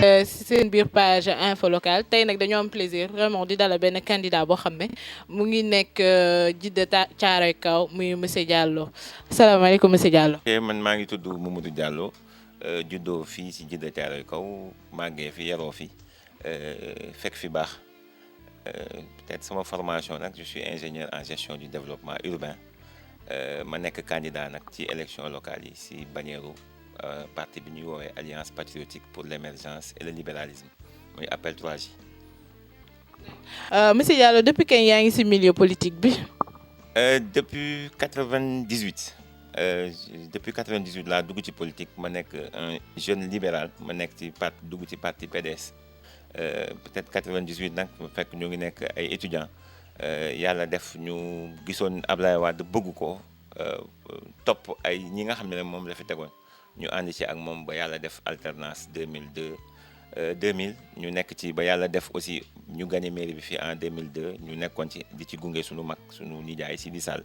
si seen biir page info locale tey nag dañoo am plaisir vraiment di dalal benn candidat boo xam ne mu ngi nekk Djiddah Thiaroye Kao muy monsieur Diallo salaamaaleykum monsieur Diallo. ok man maa ngi tudd Mamadou Diallo juddoo fii si Djiddah Thiaroye Kao màggee fi yaroo fi fekk fi baax peut-être sama formation nag je suis ingénieur en gestion du développement urbain ma nekk candidat nag ci élection locale yi si bannière parti bi ñuy woowee Alliance patriotique pour l'émergence et le libéralisme muy appel 3J. monsieur Diallo depuis kañ yaa ngi si milieu politique bi. Depuis 98 depuis 98 laa dugg ci politique ma nekk un jeune libéral ma nekk ci dugg ci parti PDS peut-être 98 nag fekk ñu ngi nekk ay étudiants yàlla def ñu gisoon Ablaye Wade bëgg ko topp ay ñi nga xam ne moom la fi tegoon ñu ànd ci ak moom ba yàlla def alternance 2002 2000 ñu nekk ci ba yàlla def aussi ñu gagné mairie bi fii en 2002 ñu nekkoon ci di ci gunge suñu mag suñu nijaay Sidi Sall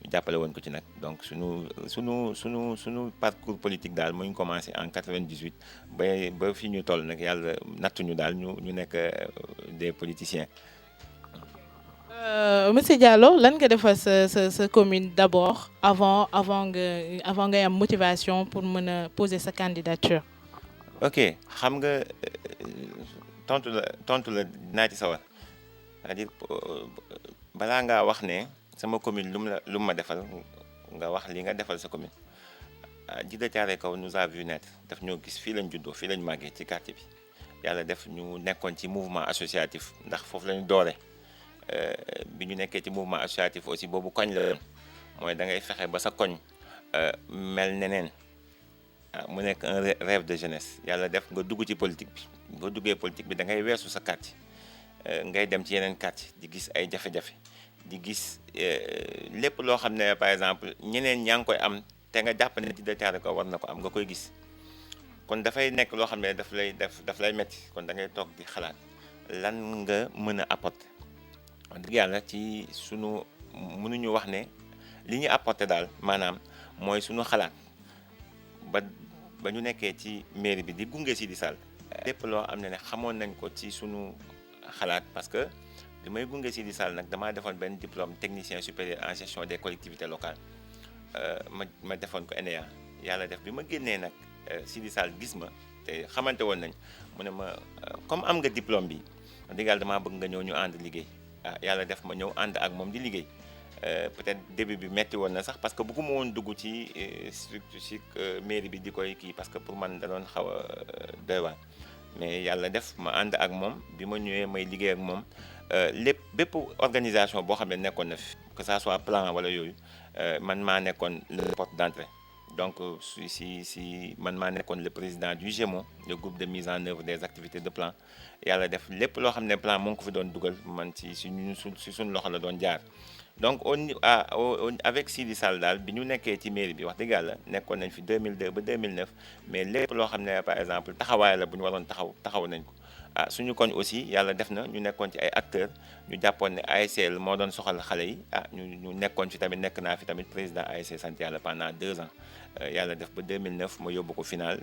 ñu jàppale woon ko ci nag donc suñu parcours politique daal mu ngi commencé en 98 ba fi ñu toll nag yàlla nattuñu daal ñu nekk des politiciens. Monsieur Diallo lan nga defal sa commune d'abord avant ngay am motivation pour mën a poser sa candidature. ok xam nga tontu la dinaa ci sawar c'est-à-dire balaa ngaa wax ne sama commune lu ma defal nga wax li nga defal sa commune Djiddah Thiaroye Kao nous a vu naître daf ñoo gis fii lañ juddoo fii lañ màggee ci quartier bi yàlla def ñu nekkoon ci mouvement associatif ndax foofu lañu doore bi ñu nekkee ci mouvement associatif aussi boobu koñ la mooy da ngay fexe ba sa koñ mel neneen mu nekk un rêve de jeunesse yàlla def nga dugg ci politique bi nga duggee politique bi da ngay weesu sa quartier ngay dem ci yeneen quartier di gis ay jafe-jafe di gis lépp loo xam ne par exemple ñeneen ñaa ngi koy am te nga jàpp ne Djiddah Thiaroye Kao war na ko am nga koy gis kon dafay nekk loo xam ne daf lay metti kon da ngay toog di xalaat lan nga mën a apporter wax dëgg yàlla ci sunu mënuñu wax ne li ñu apporter daal maanaam mooy sunu xalaat ba ñu nekkee ci mairie bi di gunge Sidi Sall lépp loo am ne xamoon nañ ko ci sunu xalaat parce que bi may gunge Sidi Sall nag damaa defoon benn diplôme technicien supérieur en gestion des collectivités locales ma defoon ko ENEA yàlla def bi ma génnee nag Sidi Sall gis ma te xamante woon nañ mu ne ma comme am nga diplôme bi wax dëgg yàlla damaa bëgg nga ñëw ñu ànd liggéey yàlla def ma ñëw ànd ak moom di liggéey peut-être début bi metti woon na sax parce que bëgguma woon dugg ci structure ci mairie bi di koy kii parce que pour man da doon xaw a doy waar mais yàlla def ma ànd ak moom bi ma ñëwee may liggéey ak moom bépp organisation boo xam ne nekkoon na fi que ça soit plan wala yooyu man maa nekkoon le porte d'entrée donc si man maa nekkoon le président du GEMO le groupe de mise en œuvre des activités de plan yàlla def lépp loo xam ne plan moo ngi ko fi doon dugal man si suñ loxo la doon jaar donc avec Sidi Sall daal bi ñu nekkee ci mairie bi wax dëgg yàlla nekkoon nañ fi 2002 ba 2009 mais lépp loo xam ne par exemple taxawaay la bu ñu waroon taxaw nañ ko suñu koñ aussi yàlla def na ñu nekkoon ci ay acteurs ñu jàppoon ne ASC moo doon soxal xale yi ñu nekkoon fi tamit nekk naa fi tamit président ASC sant yàlla pendant 2 ans yàlla def ba 2009 ma yóbbu ko final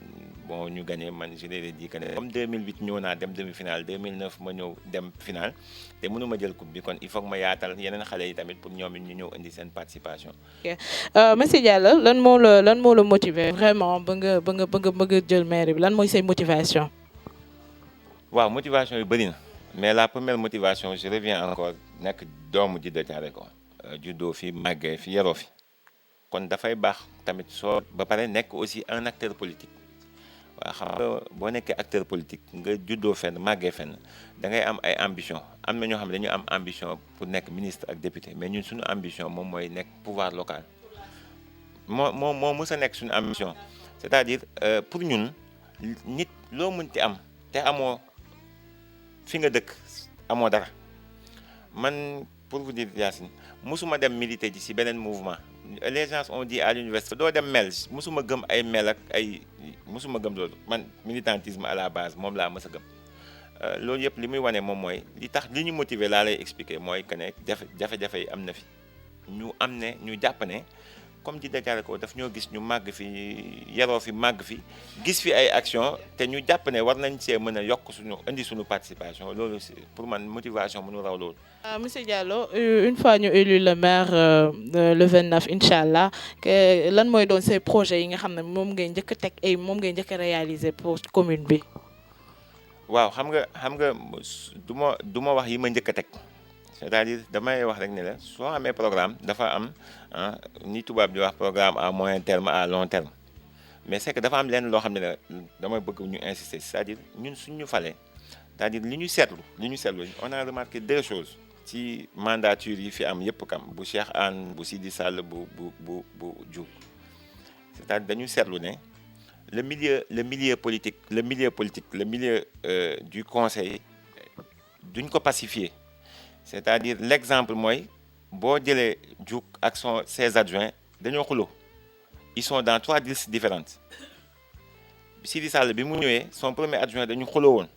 bon ñu gagné man je l'ai dit que ne comme 2008 ñëw naa dem demi-finale 2009 ma ñëw dem final te mënuma jël coupe bi kon il faut que ma yaatal yeneen xale yi tamit pour ñoom it ñu ñëw indi seen participation. ok monsieur Diallo lan moo la motiver vraiment ba nga jël maire bi lan mooy say motivation. waaw motivation yu bëri na mais la première motivation je reviens encore nekk doomu Djiddah Thiaroye Kao juddoo fi màggee fi yaroo fi kon dafay baax tamit soo ba pare nekk aussi un acteur politique waaw xam nga boo nekkee acteur politique nga juddoo fenn màggee fenn da ngay am ay ambition am na ñoo xam ne dañu am ambition pour nekk ministre ak député mais ñun suñu ambition moom mooy nekk pouvoir local moo mës a nekk suñu ambition c'est-à-dire pour ñun nit loo mënti am te amoo fi nga dëkk amoo dara man pour vous dire Yacine musuma dem militer ji ci beneen mouvement les gens ont dit à l'université doo dem mel musuma gëm ay mel ak ay musuma gëm loolu man militantisme à la base moom laa mës a gëm loolu yëpp li muy wane moom mooy li tax li ñu motiver laa lay expliquer mooy que ne jafe-jafe yi am na fi ñu jàpp ne comme Djiddah Thiaroye Kao daf ñoo gis ñu màgg fi yaroo fi màgg fi gis fi ay action te ñu jàpp ne war nañ see mën a yokk suñu indi suñu participation loolu pour man motivation mënu raw loolu. Monsieur Diallo une fois ñu élu le maire le 29 incha allah lan mooy doon ces projets yi nga xam ne moom ngay njëkk a teg et moom ngay njëkk a réaliser pour commune bi. waaw xam nga du ma wax yi ma njëkk a teg c'est-à-dire damay wax rek ne la soo amee programme dafa am ni tubaab di wax programme à moyen terme à long terme mais c'est que dafa am lenn loo xam ne la damay bëgg ñu insister c'est-à-dire ñun suñ ñu falee c'est-à-dire li ñu seetlu on a remarqué deux choses ci mandature yi fi am yëpp kam bu Cheikh Anne bu Sidi Sall bu Diouf c'est-à-dire dañu seetlu ne le milieu politique le milieu du conseil duñ ko pacifier c'est-à-dire l'exemple mooy boo jëlee Diouf ak ses adjoints dañoo xuloo ils sont dans 3 listes différentes Sidi Sall bi mu ñëwee son premier adjoint dañu xuloo woon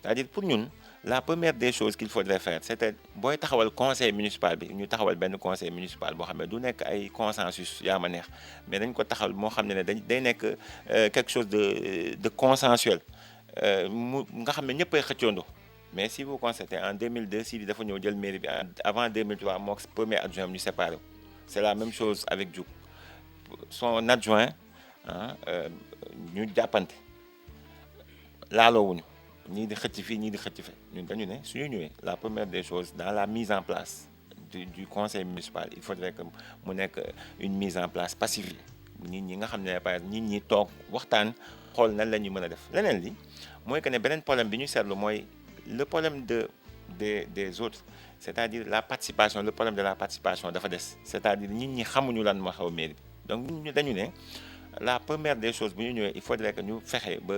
c'est-à-dire pour ñun la première des choses qu'il faudrait faire c'était booy taxawal conseil municipal bi ñu taxawal benn conseil municipal boo xam ne du nekk ay consensus yaa ma neex mais dañ ko taxawal moo xam ne day nekk quelque chose de consensuel nga xam ne ñëpp ay xëccoondoo mais si vous constatez en 2002 Sidi dafa ñëw jël mairie bi avant 2003 moo premier adjoint ñu séparé c'est la même chose avec Diouf son adjoint ñu jàppante laaloowuñu ñii di xëcc fii ñii di xëcc fe ñun dañu ne suñu ñëwee la première des choses dans la mise en place du conseil municipal il faudrait que mu nekk une mise en place pacifiée nit ñi nga xam ne par exemple nit ñi toog waxtaan xool nan la ñuy mën a def leneen li mooy que ne beneen problème bi ñu seetlu mooy le problème des autres c'est-à-dire la participation le problème de la participation dafa des c'est-à-dire nit ñi xamuñu lan moo xew mairie bi donc ñu dañu ne la première des choses bu ñu ñëwee il faudrait que ñu fexe ba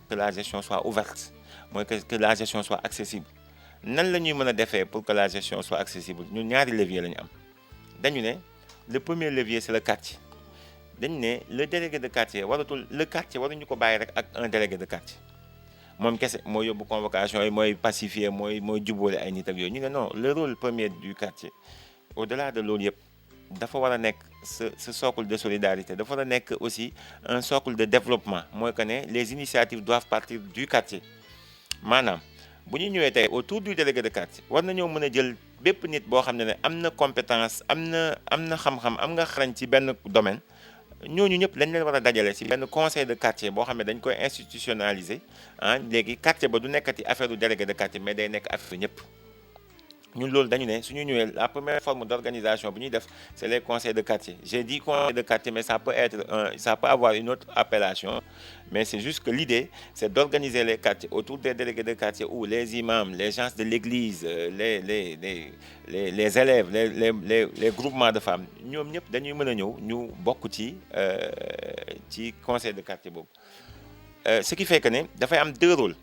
que la gestion soit ouverte mooy que la gestion soit accessible nan la ñuy mën a defee pour que la gestion soit accessible ñun ñaari levier la ñu am dañu ne le premier levier c'est le quartier dañu ne le délégué de quartier waruñu ko bàyyi rek ak un délégué de quartier moom kese mooy yóbbu convocation yi mooy pacifier mooy jubboole ay nit ak yooyu ñu ne non le rôle premier du quartier au-delà de loolu yëpp dafa war a nekk ce socle de solidarité dafa war a nekk aussi un socle de développement mooy que ne les initiatives doivent partir du quartier maanaam bu ñu ñëwee tey autour du délégué de quartier war nañoo mën a jël bépp nit boo xam ne am na compétence am na xam-xam am nga xarañ ci benn domaine ñooñu ñëpp dañ leen war a dajale ci benn conseil de quartier boo xam ne dañ koy institutionnaliser léegi quartier ba du nekkati affaire du délégué de quartier mais day nekk affaire ñëpp ñun loolu dañu ne suñu ñëwee la première forme d'organisation bu ñuy def c'est les conseils de quartier j'ai dit conseil de quartier mais ça peut avoir une autre appellation mais c'est juste que l'idée c'est d'organiser les quartiers autour des délégués de quartier où les imams les gens de l'église les élèves les groupements de femmes ñoom ñëpp dañuy mën a ñëw ñu bokk ci conseil de quartier boobu ce qui fait que ne dafay am deux rôles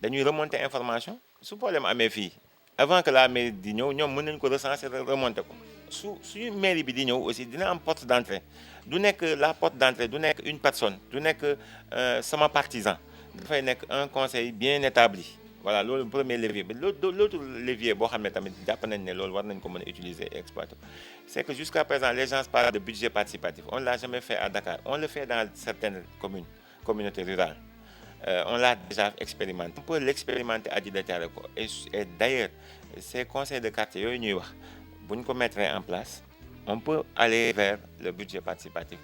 dañuy remonter information su problème amee fii avant que la mairie di ñëw ñoom mën nañ ko recenser remonter ko suñu mairie bi di ñëw aussi dina am porte d'entrée du nekk la porte d'entrée du nekk une personne du nekk sama partisan dafay nekk un conseil bien établi voilà loolu premier levier bi l'autre levier boo xam ne tamit jàpp nañ ne loolu war nañ ko mën a utiliser et exploiter c'est que jusqu'à présent les gens parlent de budget participatif on l'a jamais fait à Dakar on le fait dans certaines communautés rurales on l'a déjà expérimenté. On peut l'expérimenter à Djiddah Thiaroye Kao et d'ailleurs ces conseils de quartier yooyu ñuy wax bu ñu ko mettre en place on peut aller vers le budget participatif.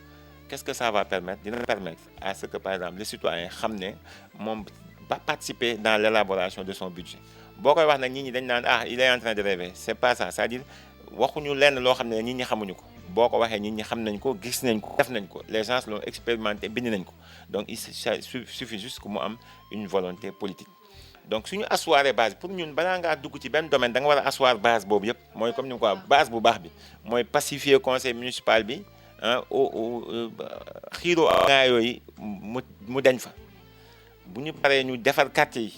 Qu'est-ce que ça va permettre? Dina permettre à ce que par exemple le citoyen xam ne moom va participer dans l'élaboration de son budget boo koy wax nag nit ñi dañ naan il est en train de rêver c'est pas ça c'est-à-dire waxuñu lenn loo xam ne nit ñi xamuñu ko boo ko waxee nit ñi xam nañ ko gis nañ ko def nañ ko les gens l'ont expérimenté bind nañ ko donc il suffit juste que mu am une volonté politique donc suñu asseoir base pour ñun balaa ngaa dugg ci benn domaine da nga war a asseoir base boobu yëpp mooy comme ni ko base bu baax bi mooy pacifier conseil municipal bi xiiroo ngaa yooyu mu dañ fa bu ñu paree ñu defar quartier yi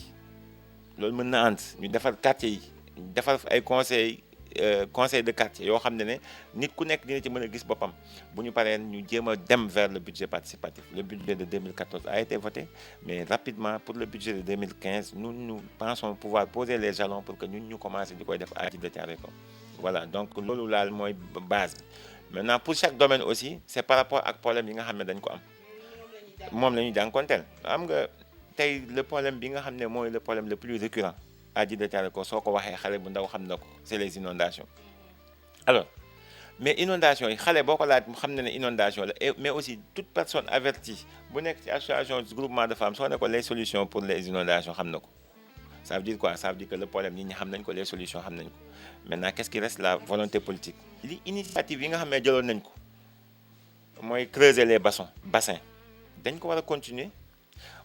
loolu mën na ànd ñu defar quartier yi defar ay conseil de quartier yoo xam ne nit ku nekk dina ci mën a gis boppam bu ñu paree ñu jéem a dem vers le budget participatif le budget de 2014 a été voté mais rapidement pour le budget de 2015 nous pensons pouvoir poser les jalons pour que ñun ñu commencer di koy def à Djiddah Thiaroye Kao voilà donc loolu laal mooy base maintenant pour chaque domaine aussi c'est par rapport ak problème yi nga xam ne dañ ko am moom la ñuy jànkonteel xam nga tey le problème bi nga xam ne mooy le problème le plus récurrent à Djiddah Thiaroye Kao soo ko waxee xale bu ndaw xam na ko c'est les inondations alors mais inondation yi xale boo ko laaj mu xam ne ne inondation la mais aussi toute personne avertie bu nekk ci association groupement de femmes soo ne ko les solutions pour les inondations xam na ko ça veut dire quoi ça veut dire que le problème nit ñi xam nañ ko les solutions xam nañ ko maintenant qu'est-ce qui reste la volonté politique li initiative yi nga xam ne jëloon nañ ko mooy creuser les bassins dañ ko war a continuer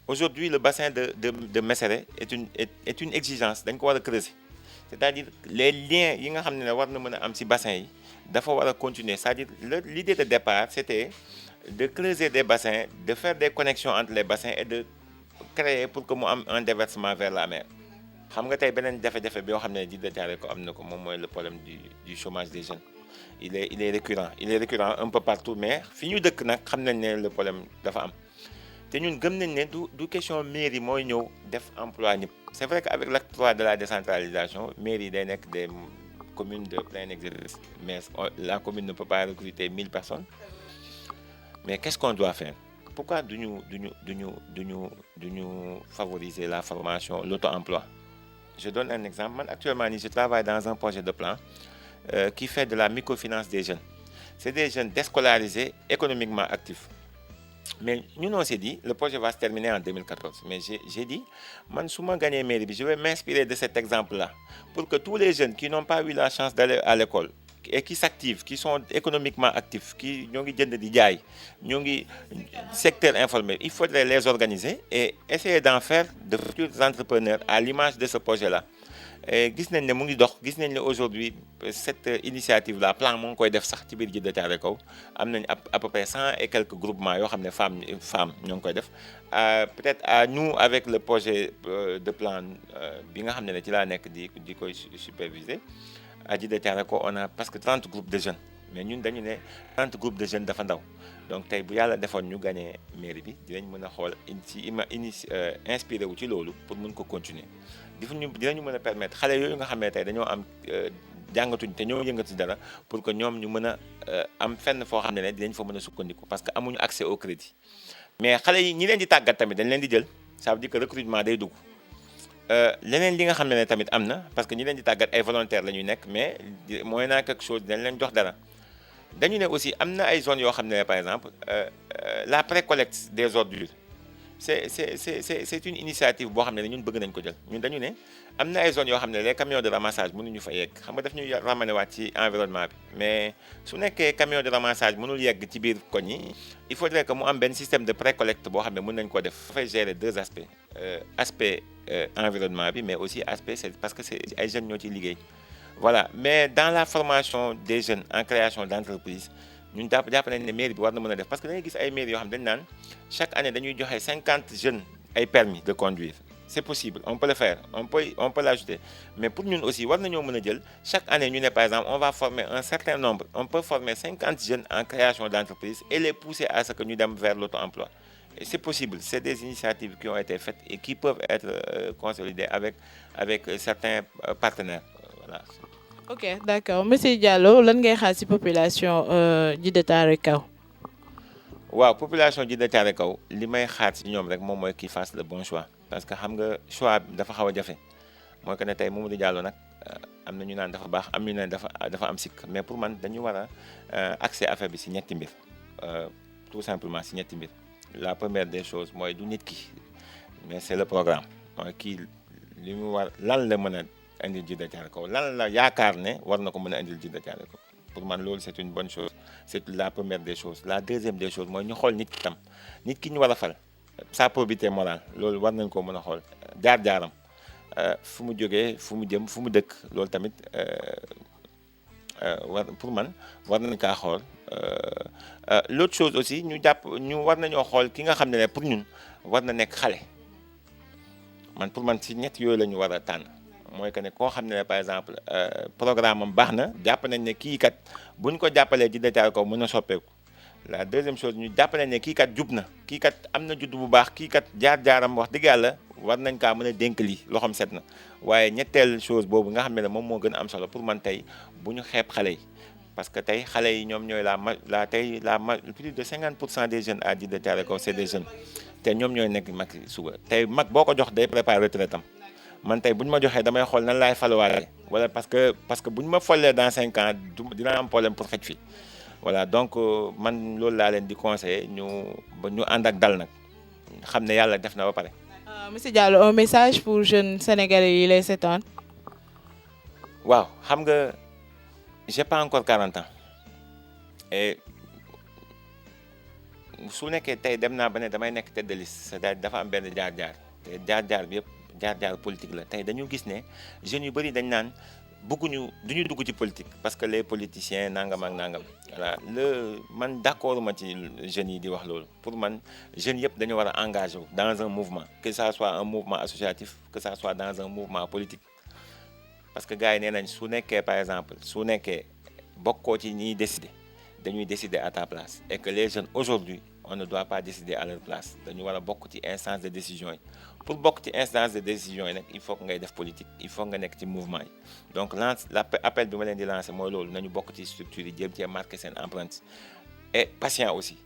aujourd'hui le bassin de Mesere est une exigence dañ ko war a creuser c'est-à-dire les liens yi nga xam ne war na mën a am ci bassin yi dafa war a continuer c'est-à-dire l'idée de départ c'était de creuser des bassins de faire des connexions entre les bassins et de créer pour que mu am un déversement vers la mer xam nga tey beneen jafe-jafe bi yoo xam ne Djiddah Thiaroye Kao am na ko moom mooy le problème du chômage des jeunes il est récurrent un peu partout mais fi ñu dëkk nag xam nañ ne le problème dafa am te ñun gëm nañ ne du question mairie mooy ñëw def emploi ñëpp c'est vrai que avec l'acte 3 de la décentralisation mairie day nekk des communes de plein exercice mais la commune ne peut pas recruter 1000 personnes mais qu'est-ce qu'on doit faire pourquoi duñu favoriser la formation l'auto-emploi je donne un exemple man actuellement je travaille dans un projet de plan qui fait de la microfinance des jeunes c'est des jeunes déscolarisés économiquement actifs mais ñun on s'est dit le projet va se terminer en 2014 mais j'ai dit man su ma gagné mairie bi je vais m'inspirer de cet exemple-là pour que tous les jeunes qui n'ont pas eu la chance d'aller à l'école et qui s'activent qui sont économiquement actifs qui ñoo ngi jënd di jaay ñoo ngi secteur informel il faudrait les organiser et essayer d'en faire de futurs entrepreneurs à l'image de ce projet-là gis nañ ne mu ngi dox gis nañ ne aujourd'hui cette initiative là plan mu ngi koy def sax ci biir Djiddah Thiaroye Kao am nañ à peu près 100 et quelques groupements yoo xam ne femmes ñoo ngi koy def peut-être à nous avec le projet de plan bi nga xam ne ci laa nekk di koy superviser à Djiddah Thiaroye Kao on a presque 30 groupes de jeunes mais ñun dañu ne 30 groupes de jeunes dafa ndaw donc tey bu yàlla defoon ñu gagné mairie bi dinañ mën a xool inspiré wu ci loolu pour mën ko continuer dinañu mën a permettre xale yooyu nga xam ne tey dañoo am jàngatuñ te ñoo yëngatu ci dara pour que ñoom ñu mën a am fenn foo xam ne dinañ fa mën a sukkandiku parce que amuñu accès au crédit mais xale yi ñi leen di tàggat tamit dañ leen di jël ça veut dire que recrutement day dugg leneen li nga xam ne tamit am na parce que ñi leen di tàggat ay volontaires la ñuy nekk mais moyennant quelque chose dañ leen jox dara dañu ne aussi am na ay zones yoo xam ne par exemple la précollecte des ordures c'est une initiative boo xam ne ñun bëgg nañ ko jël ñun dañu ne am na ay zones yoo xam ne les camions de ramassage mënuñu fa yegg xam nga daf ñuy ramener waat ci environnement bi mais su nekkee camion de ramassage mënul yegg ci biir koñ yi il faudrait que mu am benn système de précollecte boo xam ne mën nañ ko def dafay gérer deux aspects aspect environnement bi mais aussi aspect c'est parce que c'est ay jeunes ñoo ciy liggéey voilà mais dans la formation des jeunes en création d'entreprise ñun jàpp nañ ne mairie bi war na mën a def parce que da ngay gis ay mairie yoo xam dañ naan chaque année dañuy joxe 50 jeunes ay permis de conduire c'est possible on peut le faire on peut l'ajouter mais pour ñun aussi war nañoo mën a jël chaque année ñu ne par exemple on va former un certain nombre on peut former 50 jeunes en création d'entreprise et les pousser à ce que ñu dem vers l'auto-emploi et c'est possible c'est des initiatives qui ont été faites et qui peuvent être consolidées avec certains partenaires voilà. ok d'accord monsieur Diallo lan ngay xaar ci population Djiddah Thiaroye Kao. waaw population Djiddah Thiaroye Kao li may xaar ci ñoom rek moom mooy qu'ils fassent le bon choix parce que xam nga choix dafa xaw a jafe mooy que ne tey Mamadou Diallo nag am na ñu naan dafa baax am ñu naan dafa am sikk mais pour man dañu war a accès affaire bi ci ñetti mbir tout simplement ci ñetti mbir la première des choses mooy du nit ki mais c'est le programme mooy kii li mu war lan la mën a indil Djiddah Thiaroye Kao lan la yaakaar ne war na ko mën a indil Djiddah Thiaroye Kao pour man loolu c'est une bonne chose c'est la première des choses la deuxième des choses mooy ñu xool nit ki tam nit ki ñu war a fal sa probité morale loolu war nañ koo mën a xool jaar-jaaram fu mu jógee fu mu jëm fu mu dëkk loolu tamit pour man war nañ kaa xool l'autre chose aussi ñu war nañoo xool ki nga xam ne pour ñun war na nekk xale man pour man ci ñett yooyu la ñu war a tànn mooy que ne koo xam ne par exemple programme am baax na jàpp nañ ne kii kat bu ñu ko jàppalee Djiddah Thiaroye Kao mën a soppeeku la deuxième chose ñu jàpp nañ ne kii kat jub na kii kat am na judd bu baax kii kat jaar-jaaram wax dëgg yàlla war nañ kaa mën a dénk lii loxoom set na waaye ñetteel chose boobu nga xam ne moom moo gën a am solo pour man tey bu ñu xeeb xale yi parce que tey xale yi ñoom ñooy plus de 50% des jeunes à Djiddah Thiaroye Kao c'est des jeunes te ñoom ñooy nekk mag suba tey mag boo ko jox day préparer retraite am man tey bu ñu ma joxee damay xool nan laay faluwaale wala parce que bu ñu ma follee dans 5 ans dina am problème pour xëj fi voilà donc man loolu laa leen di conseiller ñu ànd ak dal nag xam ne yàlla def na ba pare. Monsieur Diallo, un message pour jeunes sénégalais yi lay seetaan. waaw xam nga j'ai pas encore 40 ans et su nekkee tey dem naa ba ne damay nekk tête de liste c'est-à-dire dafa am benn jaar-jaar te jaar-jaar bi yëpp jaar-jaar politique la tey dañu gis ne jeunes yu bëri dañ naan bëgguñu duñu dugg ci politique parce que les politiciens nangam ak nangam voilà man d'accord ma ci jeunes yi di wax loolu pour man jeunes yëpp dañu war a engagé wu dans un mouvement que ça soit un mouvement associatif que ça soit dans un mouvement politique parce que gars yi nee nañ su nekkee par exemple su nekkee bokkoo ci ñiy décider dañuy décider à ta place et que les jeunes aujourd'hui on ne doit pas décider à leur place dañu war a bokk ci instance de décision yi pour bokk ci instance de décision yi nag il faut que ngay def politique il faut nga nekk ci mouvement yi donc appel bi ma leen di lancer mooy loolu nañu bokk ci structure yi jéem cee marquer seen empreinte et patient aussi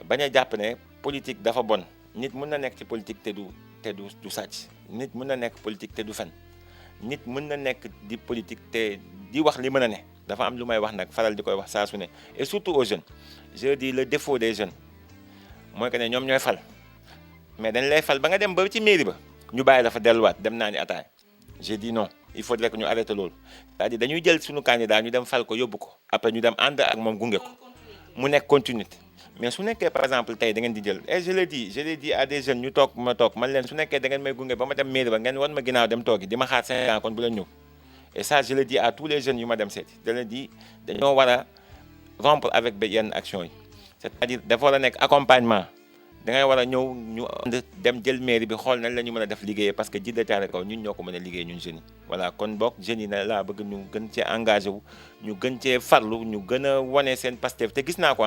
bañ a jàpp ne politique dafa bon nit mën na nekk ci politique te du sàcc nit mën na nekk politique te du fen nit mën na nekk di politique te di wax li mën a ne dafa am lu may wax nag faral di koy wax saa su ne et surtout aux jeunes je dis le défaut des jeunes mooy que ne ñoom ñooy fal mais dañ lay fal ba nga dem ba ci mairie ba ñu bàyyi la fa delluwaat dem naa ni ataaya j'ai dit non il faudrait que ñu arrêté loolu c'est-à-dire dañuy jël suñu candidat ñu dem fal ko yóbbu ko après ñu dem ànd ak moom gunge ko mu nekk continuité mais su nekkee par exemple tey da ngeen di jël et je l'ai dit à des jeunes ñu toog man leen su nekkee da ngeen may gunge ba ma dem mairie ba ngeen wan ma ginnaaw dem toogi di ma xaar 5 ans kon bu leen ñëw et ça je le dis à tous les jeunes yu ma dem seeti da leen di dañoo war a rompre avec yenn action yi c'est-à-dire dafa war a nekk accompagnement da ngay war a ñëw ñu ànd dem jël mairie bi xool nañ la ñu mën a def liggéeyee parce que Djiddah Thiaroye Kao ñun ñoo ko mën a liggéey ñun jeunes yi voilà kon boog jeunes yi na laa bëgg ñu gën cee engagé wu ñu gën cee farlu ñu gën a wane seen Pastef te gis naa ko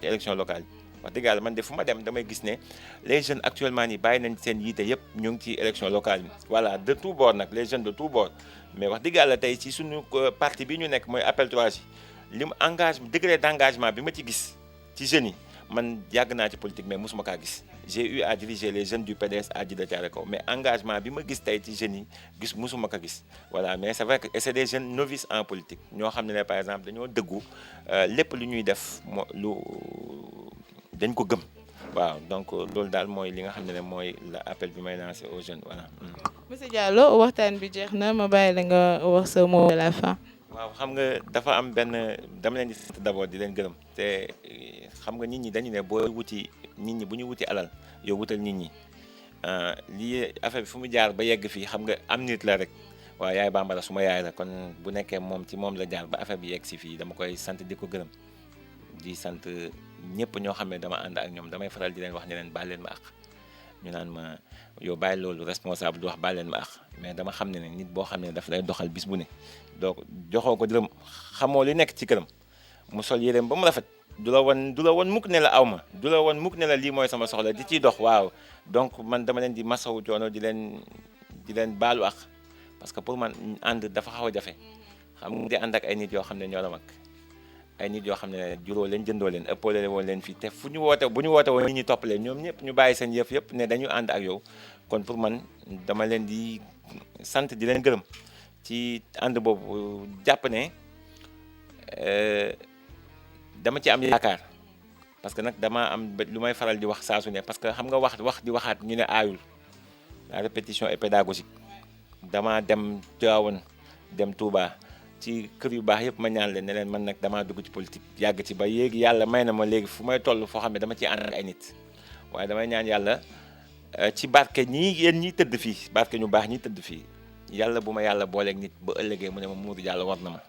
ci élection locale yi wax dëgg yàlla man de fu ma dem damay gis ne les jeunes actuellement nii bàyyi nañ seen yiite yëpp ñu ngi ci élection locale yi voilà de tout bord nag les jeunes de tout bord mais wax dëgg yàlla tey ci suñu parti bi ñu nekk mooy appel 3J li mu degré d'engagement bi ma ci gis ci jeunes yi man yàgg naa ci politique mais mosuma kaa gis j'ai eu à diriger les jeunes du PDS à Djiddah Thiaroye Kao mais engagement bi ma gis tey ci jeunes yi mosuma ko gis voilà mais c'est vrai que c'est des jeunes novices en politique ñoo xam ne par exemple dañoo dëggu lépp lu ñuy def dañ ko gëm waaw donc loolu daal mooy li nga xam ne mooy la appel bi may lancer aux jeunes voilà. Monsieur Diallo waxtaan bi jeex na ma bàyyi la nga wax sa mot de la fin. waaw xam nga dafa am dama leen di sant d'abord di leen gërëm te xam nga nit ñi dañu ne boo wuti nit ñi bu ñu wuti alal yow wutal nit ñi lii affaire bi fu mu jaar ba yegg fii xam nga am nit la rek waaw yaay bambara suma yaay la kon bu nekkee moom ci moom la jaar ba affaire bi yegg si fii dama koy sant di ko gërëm di sant ñëpp ñoo xam ne dama ànd ak ñoom damay faral di leen wax ne leen baal leen ma àq ñu naan ma yow bàyyi loolu responsable du wax baal leen ma àq mais dama xam ne nit boo xam ne daf lay doxal bis bu ne donc joxoo ko dërëm xamoo li nekk ci këram mu sol yéreem ba mu rafet du la wan mukk ne la aw ma du la wan mukk ne la lii mooy sama soxla di ciy dox waaw donc man dama leen di masawu coono di leen baalu àq parce que pour man ànd dafa xaw a jafe xam nga di ànd ak ay nit yoo xam ne ñoo la mag ay nit yoo xam ne juróo leen jëndoo leen ëppale woon leen fii te bu ñu woote woon nit ñi topp leen ñoom ñëpp ñu bàyyi seen yëpp ne dañu ànd ak yow kon pour man dama leen di sant di leen gërëm ci ànd boobu jàpp ne dama ci am yaakaar parce que nag dama am lu may faral di wax saa su ne parce que xam nga wax di waxaat ñu ne aayul la répétition est pédagogique dama dem Tivaouane dem Touba ci kër yu baax yëpp ma ñaan leen ne leen man nag damaa dugg ci politique yàgg ci ba yéegi yàlla may na ma léegi fu may toll foo xam ne dama ciy ànd ak ay nit waaye damay ñaan yàlla ci barke yéen ñi tëdd fii barke ñu baax ñi tëdd fii yàlla bu ma yàlla booleeg nit ba ëllëgee mu ne ma Modou Diallo war na ma